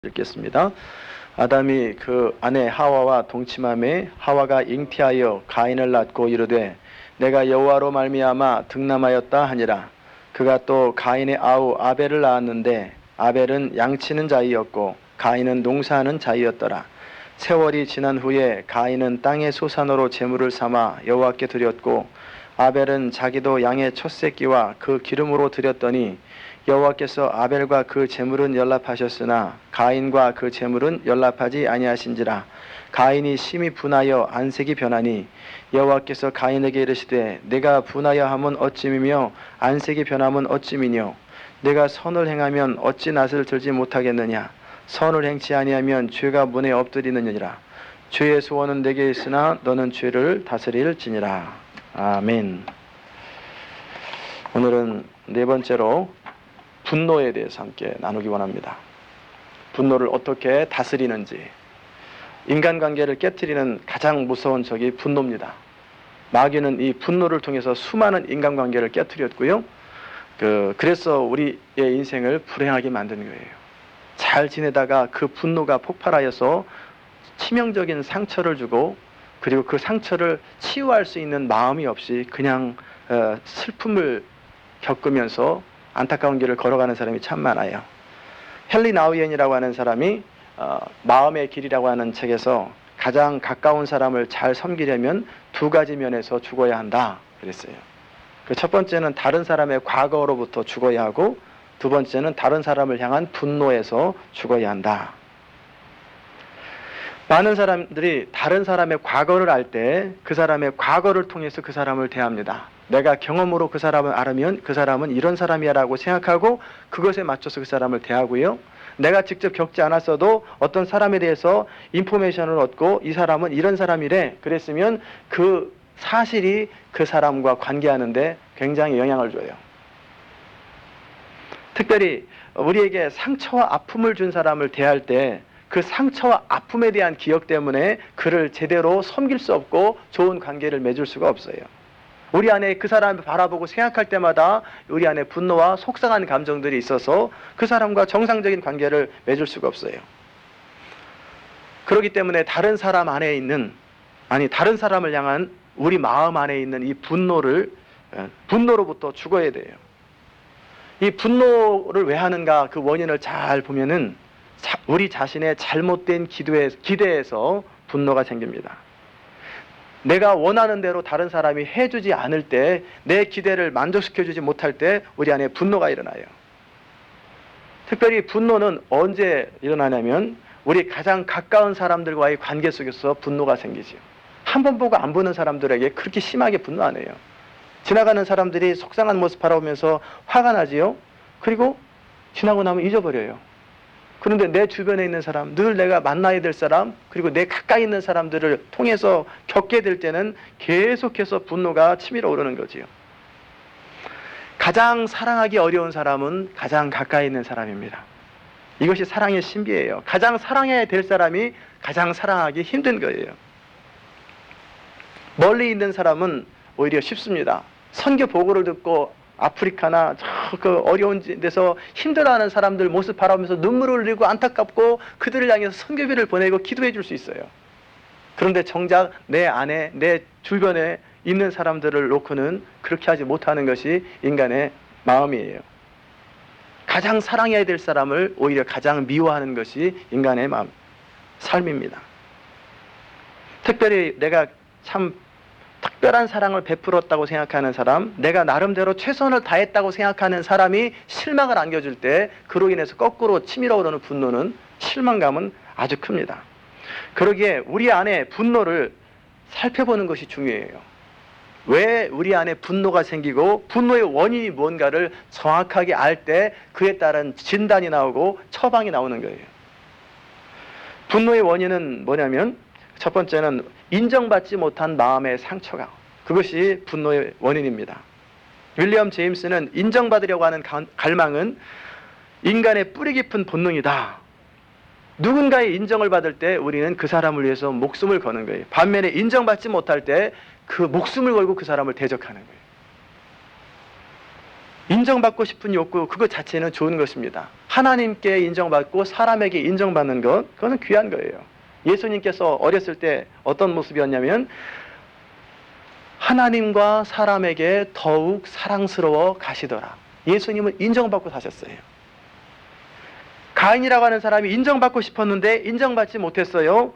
읽겠습니다. 아담이 그 아내 하와와 동침함에 하와가 잉태하여 가인을 낳고 이르되 내가 여호와로 말미암아 득남하였다 하니라. 그가 또 가인의 아우 아벨을 낳았는데 아벨은 양치는 자이었고 가인은 농사하는 자이었더라. 세월이 지난 후에 가인은 땅의 소산으로 제물을 삼아 여호와께 드렸고 아벨은 자기도 양의 첫 새끼와 그 기름으로 드렸더니 여호와께서 아벨과 그 제물은 연락하셨으나 가인과 그 제물은 연락하지 아니하신지라. 가인이 심히 분하여 안색이 변하니 여호와께서 가인에게 이르시되 내가 분하여 함은 어찌미며 안색이 변함은 어찌미뇨. 내가 선을 행하면 어찌 낯을 들지 못하겠느냐. 선을 행치 아니하면 죄가 문에 엎드리느니라. 죄의 소원은 내게 있으나 너는 죄를 다스릴지니라. 아멘. 오늘은 네 번째로 분노에 대해서 함께 나누기 원합니다. 분노를 어떻게 다스리는지. 인간관계를 깨트리는 가장 무서운 적이 분노입니다. 마귀는 이 분노를 통해서 수많은 인간관계를 깨트렸고요. 그래서 우리의 인생을 불행하게 만든 거예요. 잘 지내다가 그 분노가 폭발하여서 치명적인 상처를 주고 그리고 그 상처를 치유할 수 있는 마음이 없이 그냥 슬픔을 겪으면서 안타까운 길을 걸어가는 사람이 참 많아요. 헨리 나우엔이라고 하는 사람이 마음의 길이라고 하는 책에서 가장 가까운 사람을 잘 섬기려면 두 가지 면에서 죽어야 한다 그랬어요. 그 첫 번째는 다른 사람의 과거로부터 죽어야 하고 두 번째는 다른 사람을 향한 분노에서 죽어야 한다. 많은 사람들이 다른 사람의 과거를 알 때 그 사람의 과거를 통해서 그 사람을 대합니다. 내가 경험으로 그 사람을 알으면 그 사람은 이런 사람이야 라고 생각하고 그것에 맞춰서 그 사람을 대하고요. 내가 직접 겪지 않았어도 어떤 사람에 대해서 인포메이션을 얻고 이 사람은 이런 사람이래 그랬으면 그 사실이 그 사람과 관계하는데 굉장히 영향을 줘요. 특별히 우리에게 상처와 아픔을 준 사람을 대할 때 그 상처와 아픔에 대한 기억 때문에 그를 제대로 섬길 수 없고 좋은 관계를 맺을 수가 없어요. 우리 안에 그 사람을 바라보고 생각할 때마다 우리 안에 분노와 속상한 감정들이 있어서 그 사람과 정상적인 관계를 맺을 수가 없어요. 그렇기 때문에 다른 사람 안에 있는, 다른 사람을 향한 우리 마음 안에 있는 이 분노로부터 죽어야 돼요. 이 분노를 왜 하는가 그 원인을 잘 보면은 우리 자신의 잘못된 기대에서 분노가 생깁니다. 내가 원하는 대로 다른 사람이 해주지 않을 때, 내 기대를 만족시켜주지 못할 때 우리 안에 분노가 일어나요. 특별히 분노는 언제 일어나냐면 우리 가장 가까운 사람들과의 관계 속에서 분노가 생기죠. 한 번 보고 안 보는 사람들에게 그렇게 심하게 분노 안 해요. 지나가는 사람들이 속상한 모습 바라보면서 화가 나지요. 그리고 지나고 나면 잊어버려요. 그런데 내 주변에 있는 사람, 늘 내가 만나야 될 사람, 그리고 내 가까이 있는 사람들을 통해서 겪게 될 때는 계속해서 분노가 치밀어 오르는 거지요. 가장 사랑하기 어려운 사람은 가장 가까이 있는 사람입니다. 이것이 사랑의 신비예요. 가장 사랑해야 될 사람이 가장 사랑하기 힘든 거예요. 멀리 있는 사람은 오히려 쉽습니다. 선교 보고를 듣고 아프리카나 그 어려운 데서 힘들어하는 사람들 모습 바라보면서 눈물을 흘리고 안타깝고 그들을 향해서 선교비를 보내고 기도해 줄 수 있어요. 그런데 정작 내 안에 내 주변에 있는 사람들을 놓고는 그렇게 하지 못하는 것이 인간의 마음이에요. 가장 사랑해야 될 사람을 오히려 가장 미워하는 것이 인간의 삶입니다. 특별히 내가 참 특별한 사랑을 베풀었다고 생각하는 사람, 내가 나름대로 최선을 다했다고 생각하는 사람이 실망을 안겨줄 때 그로 인해서 거꾸로 치밀어 오르는 분노는, 실망감은 아주 큽니다. 그러기에 우리 안에 분노를 살펴보는 것이 중요해요. 왜 우리 안에 분노가 생기고 분노의 원인이 뭔가를 정확하게 알 때 그에 따른 진단이 나오고 처방이 나오는 거예요. 분노의 원인은 뭐냐면 첫 번째는 인정받지 못한 마음의 상처가, 그것이 분노의 원인입니다. 윌리엄 제임스는 인정받으려고 하는 갈망은 인간의 뿌리 깊은 본능이다. 누군가의 인정을 받을 때 우리는 그 사람을 위해서 목숨을 거는 거예요. 반면에 인정받지 못할 때 그 목숨을 걸고 그 사람을 대적하는 거예요. 인정받고 싶은 욕구 그것 자체는 좋은 것입니다. 하나님께 인정받고 사람에게 인정받는 것 그것은 귀한 거예요. 예수님께서 어렸을 때 어떤 모습이었냐면 하나님과 사람에게 더욱 사랑스러워 가시더라. 예수님은 인정받고 사셨어요. 가인이라고 하는 사람이 인정받고 싶었는데 인정받지 못했어요.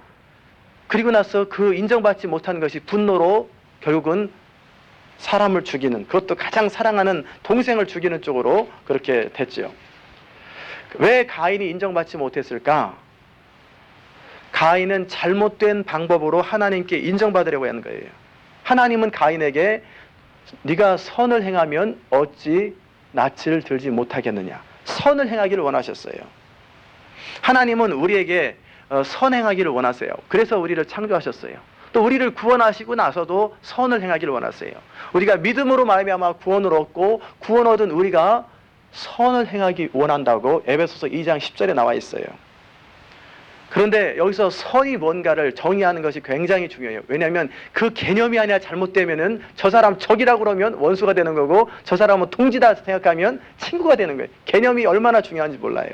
그리고 나서 그 인정받지 못한 것이 분노로 결국은 사람을 죽이는, 그것도 가장 사랑하는 동생을 죽이는 쪽으로 그렇게 됐지요. 왜 가인이 인정받지 못했을까? 가인은 잘못된 방법으로 하나님께 인정받으려고 하는 거예요. 하나님은 가인에게 네가 선을 행하면 어찌 낯을 들지 못하겠느냐. 선을 행하기를 원하셨어요. 하나님은 우리에게 선행하기를 원하세요. 그래서 우리를 창조하셨어요. 또 우리를 구원하시고 나서도 선을 행하기를 원하세요. 우리가 믿음으로 말미암아 구원을 얻고 구원 얻은 우리가 선을 행하기 원한다고 에베소서 2장 10절에 나와 있어요. 그런데 여기서 선이 뭔가를 정의하는 것이 굉장히 중요해요. 왜냐하면 그 개념이 아니라 잘못되면은 저 사람 적이라고 그러면 원수가 되는 거고 저 사람은 동지다 생각하면 친구가 되는 거예요. 개념이 얼마나 중요한지 몰라요.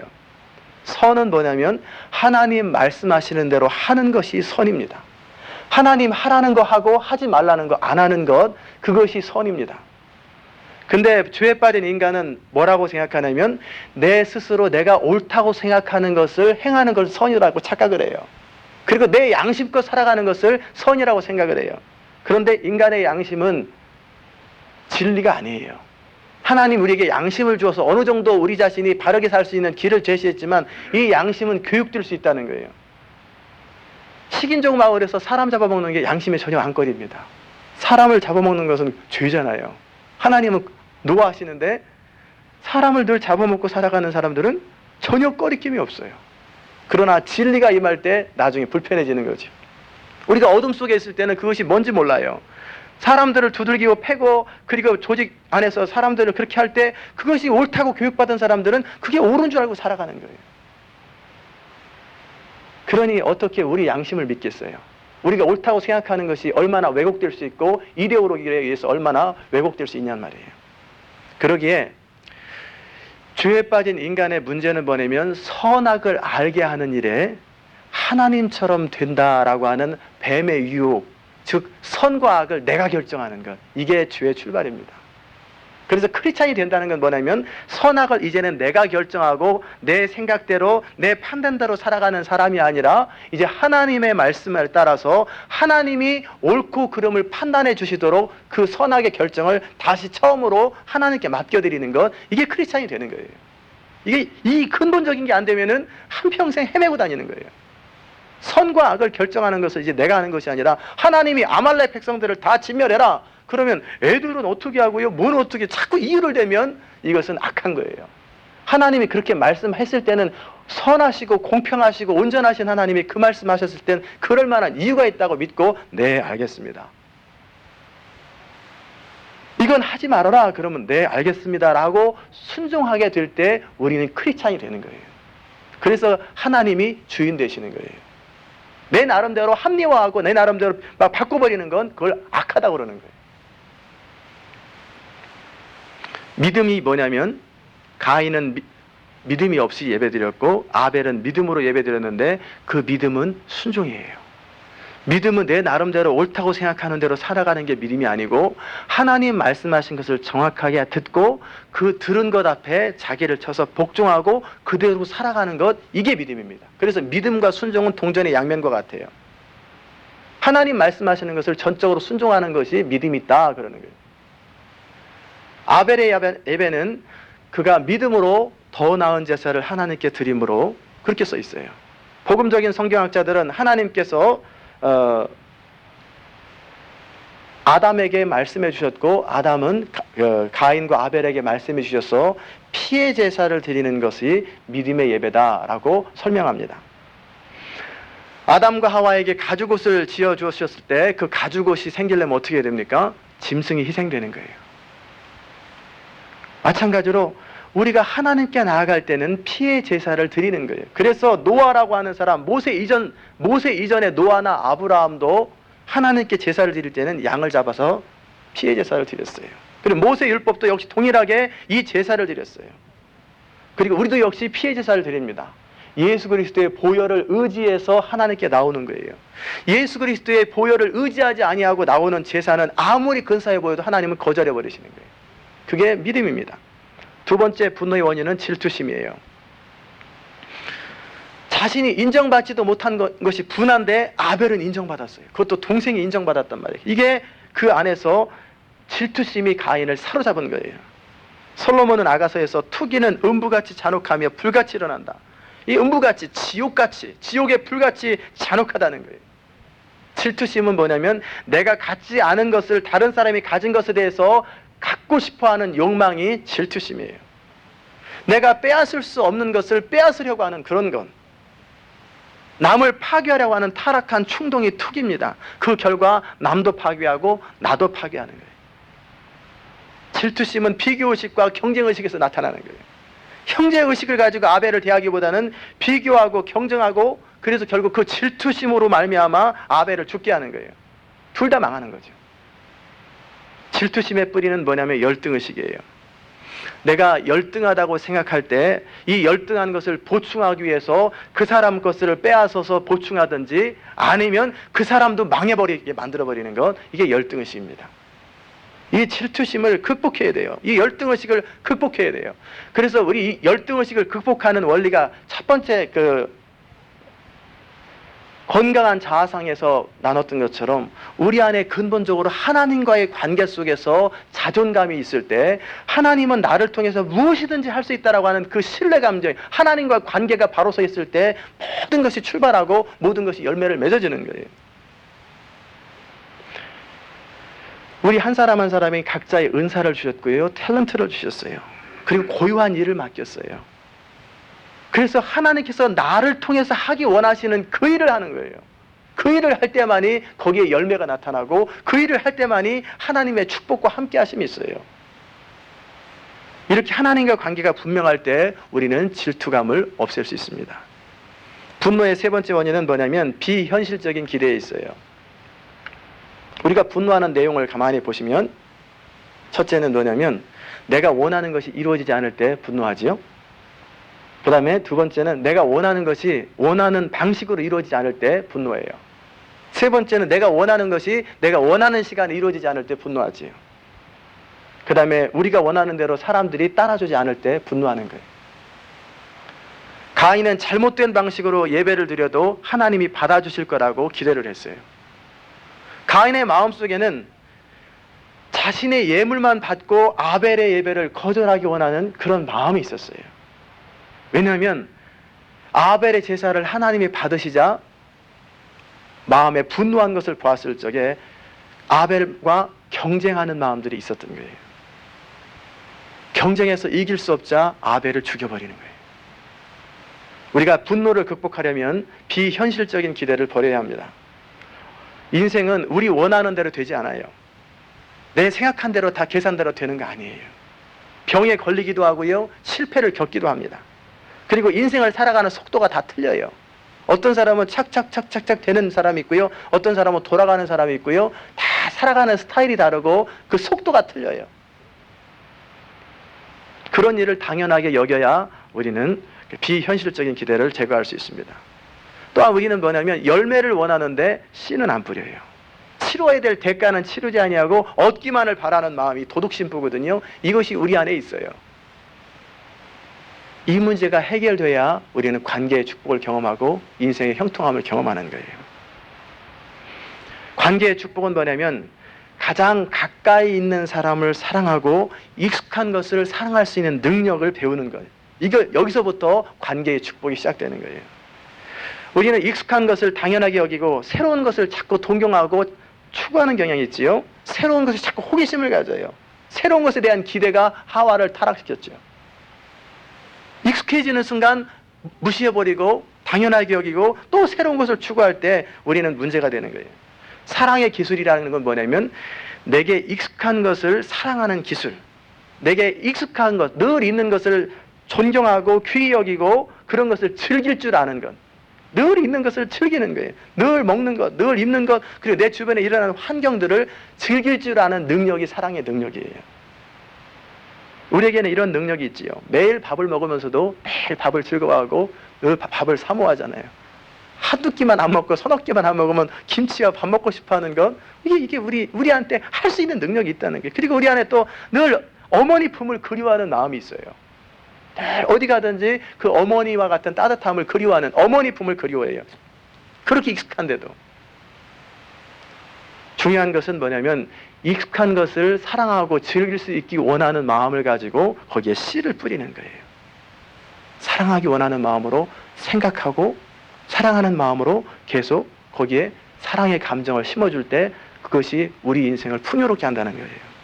선은 뭐냐면 하나님 말씀하시는 대로 하는 것이 선입니다. 하나님 하라는 거 하고 하지 말라는 거 안 하는 것, 그것이 선입니다. 근데 죄에 빠진 인간은 뭐라고 생각하냐면 내 스스로 내가 옳다고 생각하는 것을 행하는 것을 선이라고 착각을 해요. 그리고 내 양심껏 살아가는 것을 선이라고 생각을 해요. 그런데 인간의 양심은 진리가 아니에요. 하나님 우리에게 양심을 주어서 어느 정도 우리 자신이 바르게 살 수 있는 길을 제시했지만 이 양심은 교육될 수 있다는 거예요. 식인종 마을에서 사람 잡아먹는 게 양심의 전혀 안건입니다. 사람을 잡아먹는 것은 죄잖아요. 하나님은 노하시는데 사람을 늘 잡아먹고 살아가는 사람들은 전혀 꺼리낌이 없어요. 그러나 진리가 임할 때 나중에 불편해지는 거죠. 우리가 어둠 속에 있을 때는 그것이 뭔지 몰라요. 사람들을 두들기고 패고 그리고 조직 안에서 사람들을 그렇게 할 때 그것이 옳다고 교육받은 사람들은 그게 옳은 줄 알고 살아가는 거예요. 그러니 어떻게 우리 양심을 믿겠어요? 우리가 옳다고 생각하는 것이 얼마나 왜곡될 수 있고 이데올로기에 의해서 얼마나 왜곡될 수 있냔 말이에요. 그러기에 죄에 빠진 인간의 문제는 뭐냐면 선악을 알게 하는 일에 하나님처럼 된다라고 하는 뱀의 유혹, 즉 선과 악을 내가 결정하는 것, 이게 죄의 출발입니다. 그래서 크리스찬이 된다는 건 뭐냐면 선악을 이제는 내가 결정하고 내 생각대로 내 판단대로 살아가는 사람이 아니라 이제 하나님의 말씀을 따라서 하나님이 옳고 그름을 판단해 주시도록 그 선악의 결정을 다시 처음으로 하나님께 맡겨드리는 것, 이게 크리스찬이 되는 거예요. 이게 이 근본적인 게 안 되면은 한평생 헤매고 다니는 거예요. 선과 악을 결정하는 것을 이제 내가 하는 것이 아니라 하나님이 아말렉 백성들을 다 진멸해라. 그러면 애들은 어떻게 하고요? 뭔 어떻게 자꾸 이유를 대면 이것은 악한 거예요. 하나님이 그렇게 말씀했을 때는 선하시고 공평하시고 온전하신 하나님이 그 말씀하셨을 때는 그럴 만한 이유가 있다고 믿고 네 알겠습니다. 이건 하지 말아라 그러면 네 알겠습니다 라고 순종하게 될 때 우리는 크리스찬이 되는 거예요. 그래서 하나님이 주인 되시는 거예요. 내 나름대로 합리화하고 내 나름대로 막 바꿔버리는 건 그걸 악하다고 그러는 거예요. 믿음이 뭐냐면 가인은 믿음이 없이 예배드렸고 아벨은 믿음으로 예배드렸는데 그 믿음은 순종이에요. 믿음은 내 나름대로 옳다고 생각하는 대로 살아가는 게 믿음이 아니고 하나님 말씀하신 것을 정확하게 듣고 그 들은 것 앞에 자기를 쳐서 복종하고 그대로 살아가는 것, 이게 믿음입니다. 그래서 믿음과 순종은 동전의 양면과 같아요. 하나님 말씀하시는 것을 전적으로 순종하는 것이 믿음이 있다 그러는 거예요. 아벨의 예배는 그가 믿음으로 더 나은 제사를 하나님께 드림으로 그렇게 써 있어요. 복음적인 성경학자들은 하나님께서 아담에게 말씀해 주셨고 아담은 가인과 아벨에게 말씀해 주셔서 피해 제사를 드리는 것이 믿음의 예배다라고 설명합니다. 아담과 하와에게 가죽옷을 지어 주셨을 때 그 가죽옷이 생기려면 어떻게 됩니까? 짐승이 희생되는 거예요. 마찬가지로 우리가 하나님께 나아갈 때는 피해 제사를 드리는 거예요. 그래서 노아라고 하는 사람, 모세 이전에 노아나 아브라함도 하나님께 제사를 드릴 때는 양을 잡아서 피해 제사를 드렸어요. 그리고 모세 율법도 역시 동일하게 이 제사를 드렸어요. 그리고 우리도 역시 피해 제사를 드립니다. 예수 그리스도의 보혈을 의지해서 하나님께 나오는 거예요. 예수 그리스도의 보혈을 의지하지 아니하고 나오는 제사는 아무리 근사해 보여도 하나님은 거절해 버리시는 거예요. 그게 믿음입니다. 두 번째 분노의 원인은 질투심이에요. 자신이 인정받지도 못한 것이 분한데 아벨은 인정받았어요. 그것도 동생이 인정받았단 말이에요. 이게 그 안에서 질투심이 가인을 사로잡은 거예요. 솔로몬은 아가서에서 투기는 음부같이 잔혹하며 불같이 일어난다. 이 음부같이, 지옥같이, 지옥의 불같이 잔혹하다는 거예요. 질투심은 뭐냐면 내가 갖지 않은 것을 다른 사람이 가진 것에 대해서 갖고 싶어하는 욕망이 질투심이에요. 내가 빼앗을 수 없는 것을 빼앗으려고 하는 그런 건, 남을 파괴하려고 하는 타락한 충동이 투기입니다. 그 결과 남도 파괴하고 나도 파괴하는 거예요. 질투심은 비교의식과 경쟁의식에서 나타나는 거예요. 형제의식을 가지고 아벨을 대하기보다는 비교하고 경쟁하고, 그래서 결국 그 질투심으로 말미암아 아벨을 죽게 하는 거예요. 둘 다 망하는 거죠. 질투심의 뿌리는 뭐냐면 열등의식이에요. 내가 열등하다고 생각할 때 이 열등한 것을 보충하기 위해서 그 사람 것을 빼앗아서 보충하든지, 아니면 그 사람도 망해버리게 만들어버리는 것, 이게 열등의식입니다. 이 질투심을 극복해야 돼요. 이 열등의식을 극복해야 돼요. 그래서 우리 이 열등의식을 극복하는 원리가 첫 번째 건강한 자아상에서 나눴던 것처럼 우리 안에 근본적으로 하나님과의 관계 속에서 자존감이 있을 때, 하나님은 나를 통해서 무엇이든지 할 수 있다라고 하는 그 신뢰감정, 하나님과 관계가 바로 서 있을 때 모든 것이 출발하고 모든 것이 열매를 맺어지는 거예요. 우리 한 사람 한 사람이 각자의 은사를 주셨고요, 탤런트를 주셨어요. 그리고 고유한 일을 맡겼어요. 그래서 하나님께서 나를 통해서 하기 원하시는 그 일을 하는 거예요. 그 일을 할 때만이 거기에 열매가 나타나고, 그 일을 할 때만이 하나님의 축복과 함께 하심이 있어요. 이렇게 하나님과 관계가 분명할 때 우리는 질투감을 없앨 수 있습니다. 분노의 세 번째 원인은 뭐냐면 비현실적인 기대에 있어요. 우리가 분노하는 내용을 가만히 보시면, 첫째는 뭐냐면 내가 원하는 것이 이루어지지 않을 때 분노하지요. 그 다음에 두 번째는 내가 원하는 것이 원하는 방식으로 이루어지지 않을 때 분노해요. 세 번째는 내가 원하는 것이 내가 원하는 시간에 이루어지지 않을 때 분노하지요. 그 다음에 우리가 원하는 대로 사람들이 따라주지 않을 때 분노하는 거예요. 가인은 잘못된 방식으로 예배를 드려도 하나님이 받아주실 거라고 기대를 했어요. 가인의 마음속에는 자신의 예물만 받고 아벨의 예배를 거절하기 원하는 그런 마음이 있었어요. 왜냐하면 아벨의 제사를 하나님이 받으시자 마음에 분노한 것을 보았을 적에 아벨과 경쟁하는 마음들이 있었던 거예요. 경쟁해서 이길 수 없자 아벨을 죽여버리는 거예요. 우리가 분노를 극복하려면 비현실적인 기대를 버려야 합니다. 인생은 우리 원하는 대로 되지 않아요. 내 생각한 대로 다 계산대로 되는 거 아니에요. 병에 걸리기도 하고요, 실패를 겪기도 합니다. 그리고 인생을 살아가는 속도가 다 틀려요. 어떤 사람은 착착착착착 되는 사람이 있고요, 어떤 사람은 돌아가는 사람이 있고요, 다 살아가는 스타일이 다르고 그 속도가 틀려요. 그런 일을 당연하게 여겨야 우리는 비현실적인 기대를 제거할 수 있습니다. 또한 우리는 뭐냐면 열매를 원하는데 씨는 안 뿌려요. 치러야 될 대가는 치르지 아니하고 얻기만을 바라는 마음이 도둑심부거든요. 이것이 우리 안에 있어요. 이 문제가 해결돼야 우리는 관계의 축복을 경험하고 인생의 형통함을 경험하는 거예요. 관계의 축복은 뭐냐면 가장 가까이 있는 사람을 사랑하고 익숙한 것을 사랑할 수 있는 능력을 배우는 거예요. 여기서부터 관계의 축복이 시작되는 거예요. 우리는 익숙한 것을 당연하게 여기고 새로운 것을 자꾸 동경하고 추구하는 경향이 있지요. 새로운 것에 자꾸 호기심을 가져요. 새로운 것에 대한 기대가 하와를 타락시켰죠. 익숙해지는 순간 무시해버리고 당연하게 여기고 또 새로운 것을 추구할 때 우리는 문제가 되는 거예요. 사랑의 기술이라는 건 뭐냐면 내게 익숙한 것을 사랑하는 기술, 내게 익숙한 것, 늘 있는 것을 존경하고 귀히 여기고 그런 것을 즐길 줄 아는 것, 늘 있는 것을 즐기는 거예요. 늘 먹는 것, 늘 입는 것, 그리고 내 주변에 일어나는 환경들을 즐길 줄 아는 능력이 사랑의 능력이에요. 우리에게는 이런 능력이 있지요. 매일 밥을 먹으면서도 매일 밥을 즐거워하고 늘 밥을 사모하잖아요. 한두 끼만 안 먹고 서너 끼만 안 먹으면 김치와 밥 먹고 싶어 하는 건 이게 우리한테 할 수 있는 능력이 있다는 게. 그리고 우리 안에 또 늘 어머니 품을 그리워하는 마음이 있어요. 늘 어디 가든지 그 어머니와 같은 따뜻함을 그리워하는, 어머니 품을 그리워해요. 그렇게 익숙한데도. 중요한 것은 뭐냐면 익숙한 것을 사랑하고 즐길 수 있기 원하는 마음을 가지고 거기에 씨를 뿌리는 거예요. 사랑하기 원하는 마음으로 생각하고 사랑하는 마음으로 계속 거기에 사랑의 감정을 심어줄 때 그것이 우리 인생을 풍요롭게 한다는 거예요.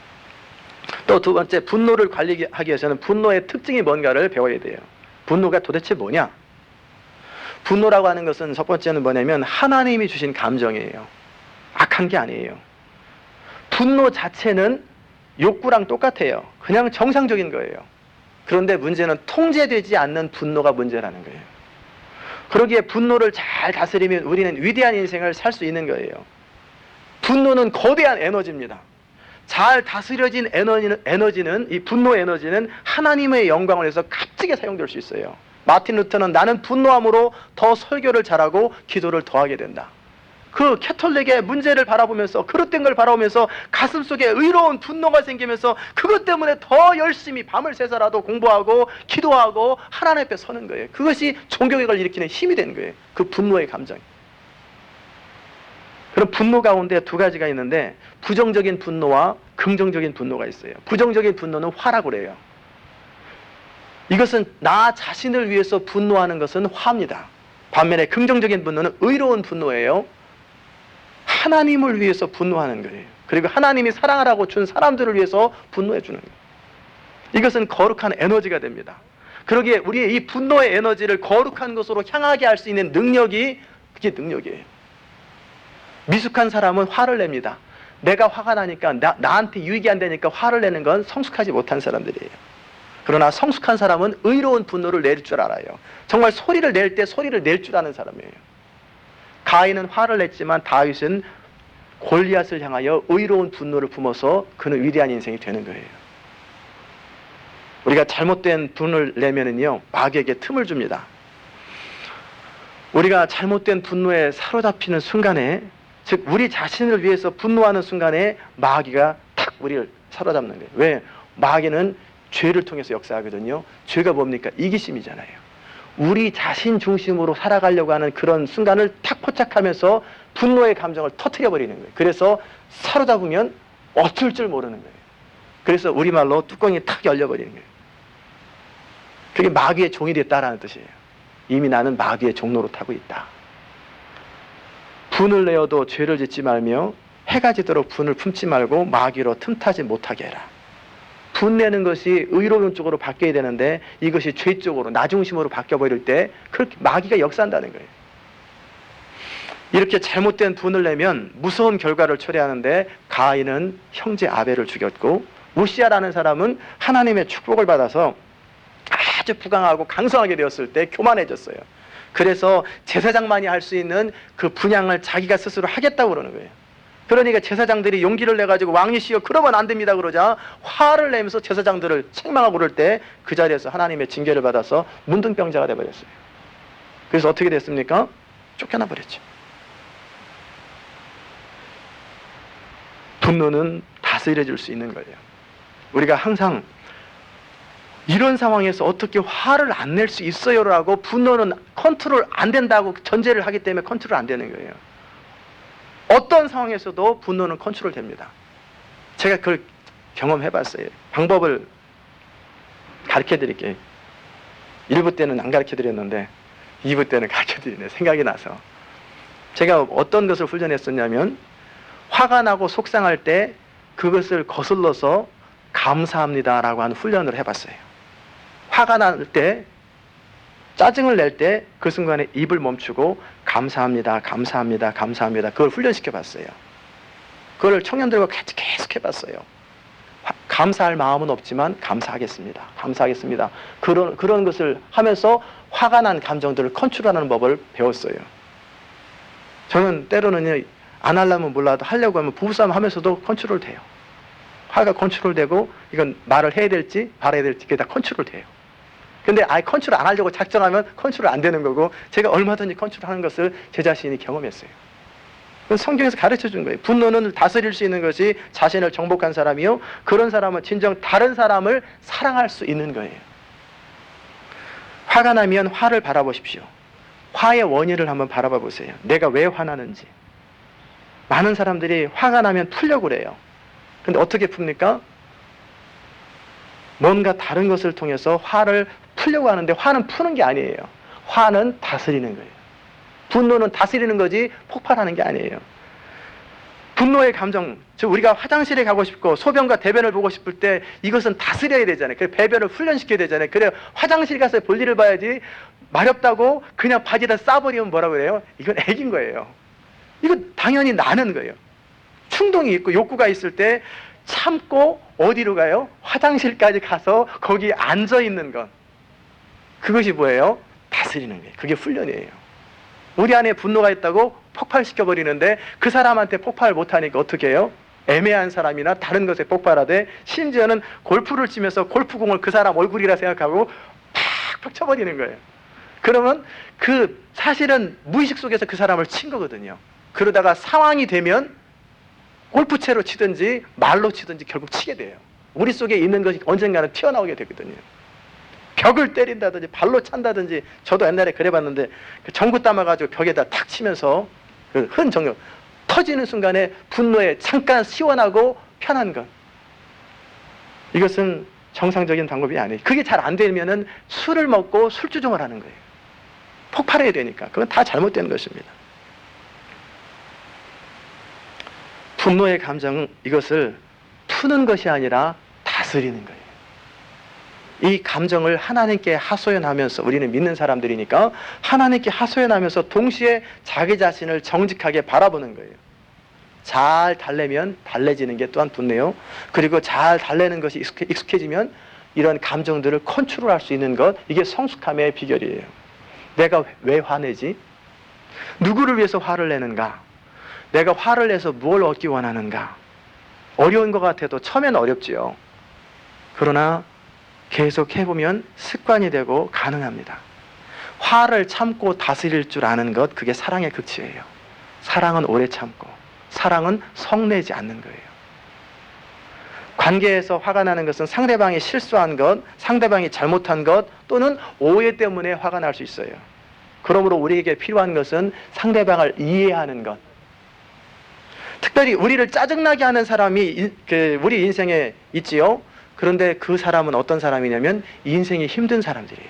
또 두 번째, 분노를 관리하기 위해서는 분노의 특징이 뭔가를 배워야 돼요. 분노가 도대체 뭐냐? 분노라고 하는 것은 첫 번째는 뭐냐면 하나님이 주신 감정이에요. 악한 게 아니에요. 분노 자체는 욕구랑 똑같아요. 그냥 정상적인 거예요. 그런데 문제는 통제되지 않는 분노가 문제라는 거예요. 그러기에 분노를 잘 다스리면 우리는 위대한 인생을 살 수 있는 거예요. 분노는 거대한 에너지입니다. 잘 다스려진 에너지는, 이 분노 에너지는 하나님의 영광을 위해서 값지게 사용될 수 있어요. 마틴 루터는 나는 분노함으로 더 설교를 잘하고 기도를 더 하게 된다. 그 캐톨릭의 문제를 바라보면서, 그릇된 걸 바라보면서 가슴속에 의로운 분노가 생기면서 그것 때문에 더 열심히 밤을 새서라도 공부하고 기도하고 하나님 앞에 서는 거예요. 그것이 종교개혁을 일으키는 힘이 되는 거예요. 그 분노의 감정. 그럼 분노 가운데 두 가지가 있는데 부정적인 분노와 긍정적인 분노가 있어요. 부정적인 분노는 화라고 그래요. 이것은 나 자신을 위해서 분노하는 것은 화입니다. 반면에 긍정적인 분노는 의로운 분노예요. 하나님을 위해서 분노하는 거예요. 그리고 하나님이 사랑하라고 준 사람들을 위해서 분노해 주는 거예요. 이것은 거룩한 에너지가 됩니다. 그러기에 우리의 이 분노의 에너지를 거룩한 것으로 향하게 할 수 있는 능력이, 그게 능력이에요. 미숙한 사람은 화를 냅니다. 내가 화가 나니까 나한테 유익이 안 되니까 화를 내는 건 성숙하지 못한 사람들이에요. 그러나 성숙한 사람은 의로운 분노를 낼 줄 알아요. 정말 소리를 낼 때 소리를 낼 줄 아는 사람이에요. 가인은 화를 냈지만 다윗은 골리앗을 향하여 의로운 분노를 품어서 그는 위대한 인생이 되는 거예요. 우리가 잘못된 분을 내면은요, 마귀에게 틈을 줍니다. 우리가 잘못된 분노에 사로잡히는 순간에, 즉 우리 자신을 위해서 분노하는 순간에 마귀가 탁 우리를 사로잡는 거예요. 왜? 마귀는 죄를 통해서 역사하거든요. 죄가 뭡니까? 이기심이잖아요. 우리 자신 중심으로 살아가려고 하는 그런 순간을 탁 포착하면서 분노의 감정을 터뜨려버리는 거예요. 그래서 사로잡으면 어쩔 줄 모르는 거예요. 그래서 우리말로 뚜껑이 탁 열려버리는 거예요. 그게 마귀의 종이 됐다라는 뜻이에요. 이미 나는 마귀의 종로로 타고 있다. 분을 내어도 죄를 짓지 말며 해가 지도록 분을 품지 말고 마귀로 틈타지 못하게 해라. 분내는 것이 의로운 쪽으로 바뀌어야 되는데 이것이 죄 쪽으로, 나 중심으로 바뀌어버릴 때 그렇게 마귀가 역사한다는 거예요. 이렇게 잘못된 분을 내면 무서운 결과를 초래하는데 가인은 형제 아벨을 죽였고 우시아라는 사람은 하나님의 축복을 받아서 아주 부강하고 강성하게 되었을 때 교만해졌어요. 그래서 제사장만이 할 수 있는 그 분향을 자기가 스스로 하겠다고 그러는 거예요. 그러니까 제사장들이 용기를 내가지고 왕이시여 그러면 안 됩니다 그러자 화를 내면서 제사장들을 책망하고 그럴 때 그 자리에서 하나님의 징계를 받아서 문둥병자가 되어버렸어요. 그래서 어떻게 됐습니까? 쫓겨나 버렸죠. 분노는 다스려질 수 있는 거예요. 우리가 항상 이런 상황에서 어떻게 화를 안 낼 수 있어요라고, 분노는 컨트롤 안 된다고 전제를 하기 때문에 컨트롤 안 되는 거예요. 어떤 상황에서도 분노는 컨트롤 됩니다. 제가 그걸 경험해 봤어요. 방법을 가르쳐 드릴게요. 1부 때는 안 가르쳐 드렸는데 2부 때는 가르쳐 드리네. 생각이 나서. 제가 어떤 것을 훈련했었냐면 화가 나고 속상할 때 그것을 거슬러서 감사합니다라고 하는 훈련을 해봤어요. 화가 날 때, 짜증을 낼 때 그 순간에 입을 멈추고 감사합니다, 감사합니다, 감사합니다. 그걸 훈련시켜 봤어요. 그걸 청년들과 계속 해봤어요. 감사할 마음은 없지만 감사하겠습니다. 감사하겠습니다. 그런 것을 하면서 화가 난 감정들을 컨트롤하는 법을 배웠어요. 저는 때로는 안 하려면 몰라도 하려고 하면 부부싸움 하면서도 컨트롤 돼요. 화가 컨트롤되고 이건 말을 해야 될지 말아야 될지 그게 다 컨트롤돼요. 근데 아예 컨트롤 안 하려고 작정하면 컨트롤 안 되는 거고 제가 얼마든지 컨트롤하는 것을 제 자신이 경험했어요. 그건 성경에서 가르쳐 준 거예요. 분노는 다스릴 수 있는 것이 자신을 정복한 사람이요. 그런 사람은 진정 다른 사람을 사랑할 수 있는 거예요. 화가 나면 화를 바라보십시오. 화의 원인을 한번 바라봐 보세요. 내가 왜 화나는지. 많은 사람들이 화가 나면 풀려고 그래요. 근데 어떻게 풉니까? 뭔가 다른 것을 통해서 화를 풀려고 하는데 화는 푸는 게 아니에요. 화는 다스리는 거예요. 분노는 다스리는 거지 폭발하는 게 아니에요. 분노의 감정, 즉 우리가 화장실에 가고 싶고 소변과 대변을 보고 싶을 때 이것은 다스려야 되잖아요. 그래서 배변을 훈련시켜야 되잖아요. 그래 화장실 가서 볼일을 봐야지 마렵다고 그냥 바지에다 싸버리면 뭐라 그래요? 이건 애긴 거예요. 이건 당연히 나는 거예요. 충동이 있고 욕구가 있을 때 참고 어디로 가요? 화장실까지 가서 거기 앉아 있는 것. 그것이 뭐예요? 다스리는 거예요. 그게 훈련이에요. 우리 안에 분노가 있다고 폭발시켜버리는데 그 사람한테 폭발 못하니까 어떻게 해요? 애매한 사람이나 다른 것에 폭발하되 심지어는 골프를 치면서 골프공을 그 사람 얼굴이라 생각하고 팍팍 쳐버리는 거예요. 그러면 그 사실은 무의식 속에서 그 사람을 친 거거든요. 그러다가 상황이 되면 골프채로 치든지 말로 치든지 결국 치게 돼요. 우리 속에 있는 것이 언젠가는 튀어나오게 되거든요. 벽을 때린다든지 발로 찬다든지 저도 옛날에 그래봤는데 전구 담아가지고 벽에다 탁 치면서 그 흔 정력 터지는 순간에 분노에 잠깐 시원하고 편한 것. 이것은 정상적인 방법이 아니에요. 그게 잘 안 되면은 술을 먹고 술주정을 하는 거예요. 폭발해야 되니까. 그건 다 잘못된 것입니다. 분노의 감정, 이것을 푸는 것이 아니라 다스리는 거예요. 이 감정을 하나님께 하소연하면서, 우리는 믿는 사람들이니까 하나님께 하소연하면서 동시에 자기 자신을 정직하게 바라보는 거예요. 잘 달래면 달래지는 게 또한 분노요. 그리고 잘 달래는 것이 익숙해지면 이런 감정들을 컨트롤할 수 있는 것, 이게 성숙함의 비결이에요. 내가 왜 화내지? 누구를 위해서 화를 내는가? 내가 화를 내서 뭘 얻기 원하는가? 어려운 것 같아도 처음엔 어렵지요. 그러나 계속 해보면 습관이 되고 가능합니다. 화를 참고 다스릴 줄 아는 것, 그게 사랑의 극치예요. 사랑은 오래 참고, 사랑은 성내지 않는 거예요. 관계에서 화가 나는 것은 상대방이 실수한 것, 상대방이 잘못한 것, 또는 오해 때문에 화가 날 수 있어요. 그러므로 우리에게 필요한 것은 상대방을 이해하는 것. 특별히 우리를 짜증나게 하는 사람이 우리 인생에 있지요. 그런데 그 사람은 어떤 사람이냐면 인생이 힘든 사람들이에요.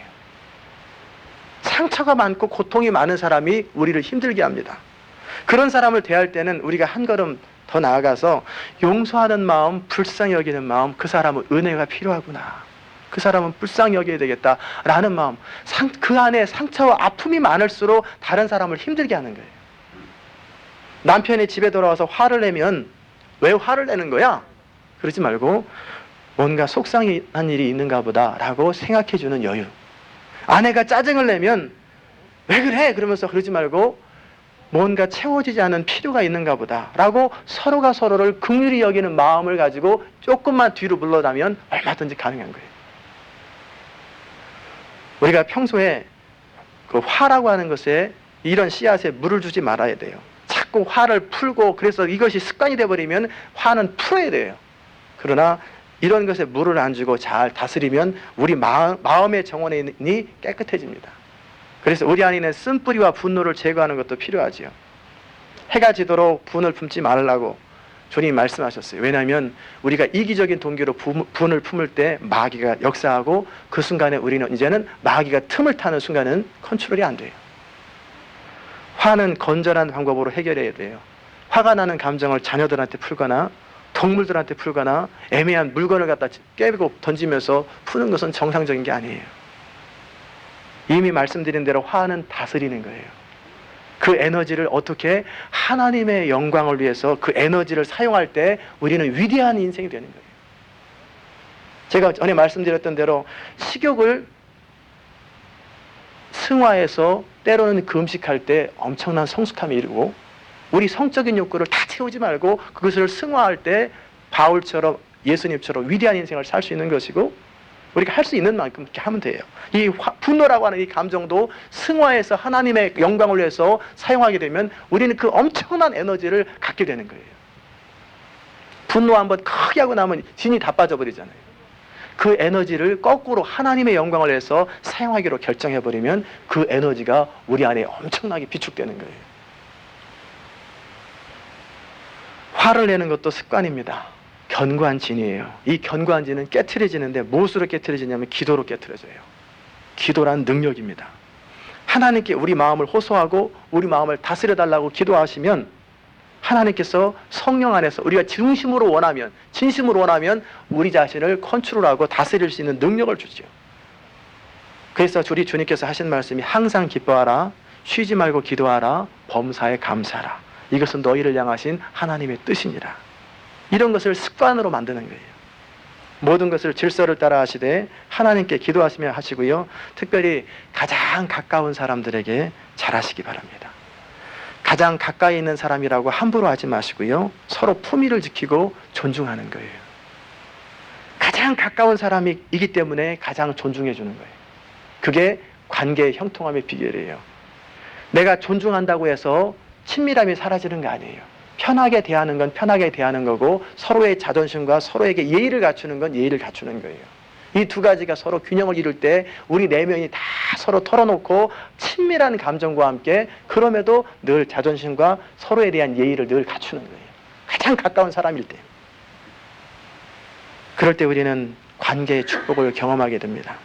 상처가 많고 고통이 많은 사람이 우리를 힘들게 합니다. 그런 사람을 대할 때는 우리가 한 걸음 더 나아가서 용서하는 마음, 불쌍히 여기는 마음, 그 사람은 은혜가 필요하구나. 그 사람은 불쌍히 여겨야 되겠다라는 마음. 그 안에 상처와 아픔이 많을수록 다른 사람을 힘들게 하는 거예요. 남편이 집에 돌아와서 화를 내면 왜 화를 내는 거야? 그러지 말고 뭔가 속상한 일이 있는가 보다라고 생각해주는 여유. 아내가 짜증을 내면 왜 그래? 그러면서 그러지 말고 뭔가 채워지지 않은 필요가 있는가 보다라고 서로가 서로를 긍휼히 여기는 마음을 가지고 조금만 뒤로 물러나면 얼마든지 가능한 거예요. 우리가 평소에 그 화라고 하는 것에 이런 씨앗에 물을 주지 말아야 돼요. 자꾸 화를 풀고 그래서 이것이 습관이 되어버리면 화는 풀어야 돼요. 그러나 이런 것에 물을 안 주고 잘 다스리면 우리 마음의 정원이 깨끗해집니다. 그래서 우리 안에 있는 쓴뿌리와 분노를 제거하는 것도 필요하지요. 해가 지도록 분을 품지 말라고 주님이 말씀하셨어요. 왜냐하면 우리가 이기적인 동기로 분을 품을 때 마귀가 역사하고 그 순간에 우리는 이제는 마귀가 틈을 타는 순간은 컨트롤이 안 돼요. 화는 건전한 방법으로 해결해야 돼요. 화가 나는 감정을 자녀들한테 풀거나 동물들한테 풀거나 애매한 물건을 갖다 깨고 던지면서 푸는 것은 정상적인 게 아니에요. 이미 말씀드린 대로 화는 다스리는 거예요. 그 에너지를 어떻게 하나님의 영광을 위해서 그 에너지를 사용할 때 우리는 위대한 인생이 되는 거예요. 제가 전에 말씀드렸던 대로 식욕을 승화해서 때로는 금식할 때 엄청난 성숙함이 이르고 우리 성적인 욕구를 다 채우지 말고 그것을 승화할 때 바울처럼 예수님처럼 위대한 인생을 살 수 있는 것이고 우리가 할 수 있는 만큼 그렇게 하면 돼요. 이 분노라고 하는 이 감정도 승화해서 하나님의 영광을 위해서 사용하게 되면 우리는 그 엄청난 에너지를 갖게 되는 거예요. 분노 한번 크게 하고 나면 진이 다 빠져버리잖아요. 그 에너지를 거꾸로 하나님의 영광을 위해서 사용하기로 결정해버리면 그 에너지가 우리 안에 엄청나게 비축되는 거예요. 화를 내는 것도 습관입니다. 견고한 진이에요. 이 견고한 진은 깨트려지는데 무엇으로 깨트려지냐면 기도로 깨트려져요. 기도란 능력입니다. 하나님께 우리 마음을 호소하고 우리 마음을 다스려달라고 기도하시면 하나님께서 성령 안에서 우리가 진심으로 원하면 우리 자신을 컨트롤하고 다스릴 수 있는 능력을 주죠. 그래서 우리 주님께서 하신 말씀이 항상 기뻐하라, 쉬지 말고 기도하라, 범사에 감사하라. 이것은 너희를 향하신 하나님의 뜻이니라. 이런 것을 습관으로 만드는 거예요. 모든 것을 질서를 따라 하시되 하나님께 기도하시며 하시고요. 특별히 가장 가까운 사람들에게 잘하시기 바랍니다. 가장 가까이 있는 사람이라고 함부로 하지 마시고요. 서로 품위를 지키고 존중하는 거예요. 가장 가까운 사람이기 때문에 가장 존중해 주는 거예요. 그게 관계의 형통함의 비결이에요. 내가 존중한다고 해서 친밀함이 사라지는 거 아니에요. 편하게 대하는 건 편하게 대하는 거고 서로의 자존심과 서로에게 예의를 갖추는 건 예의를 갖추는 거예요. 이 두 가지가 서로 균형을 이룰 때 우리 내면이 다 서로 털어놓고 친밀한 감정과 함께 그럼에도 늘 자존심과 서로에 대한 예의를 늘 갖추는 거예요. 가장 가까운 사람일 때. 그럴 때 우리는 관계의 축복을 경험하게 됩니다.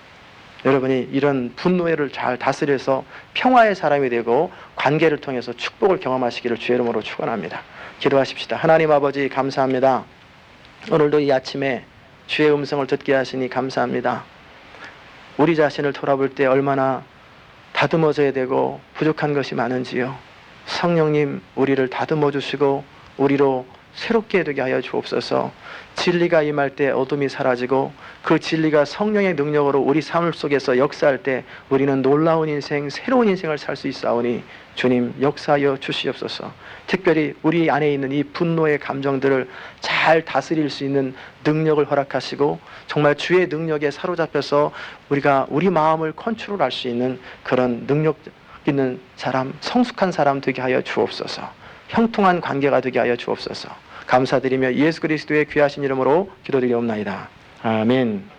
여러분이 이런 분노를 잘 다스려서 평화의 사람이 되고 관계를 통해서 축복을 경험하시기를 주의 이름으로 축원합니다. 기도하십시다. 하나님 아버지 감사합니다. 오늘도 이 아침에 주의 음성을 듣게 하시니 감사합니다. 우리 자신을 돌아볼 때 얼마나 다듬어져야 되고 부족한 것이 많은지요. 성령님 우리를 다듬어 주시고 우리로 새롭게 되게 하여 주옵소서. 진리가 임할 때 어둠이 사라지고 그 진리가 성령의 능력으로 우리 삶 속에서 역사할 때 우리는 놀라운 인생, 새로운 인생을 살 수 있사오니 주님 역사하여 주시옵소서. 특별히 우리 안에 있는 이 분노의 감정들을 잘 다스릴 수 있는 능력을 허락하시고 정말 주의 능력에 사로잡혀서 우리가 우리 마음을 컨트롤할 수 있는 그런 능력 있는 사람, 성숙한 사람 되게 하여 주옵소서. 형통한 관계가 되게 하여 주옵소서. 감사드리며 예수 그리스도의 귀하신 이름으로 기도드리옵나이다. 아멘.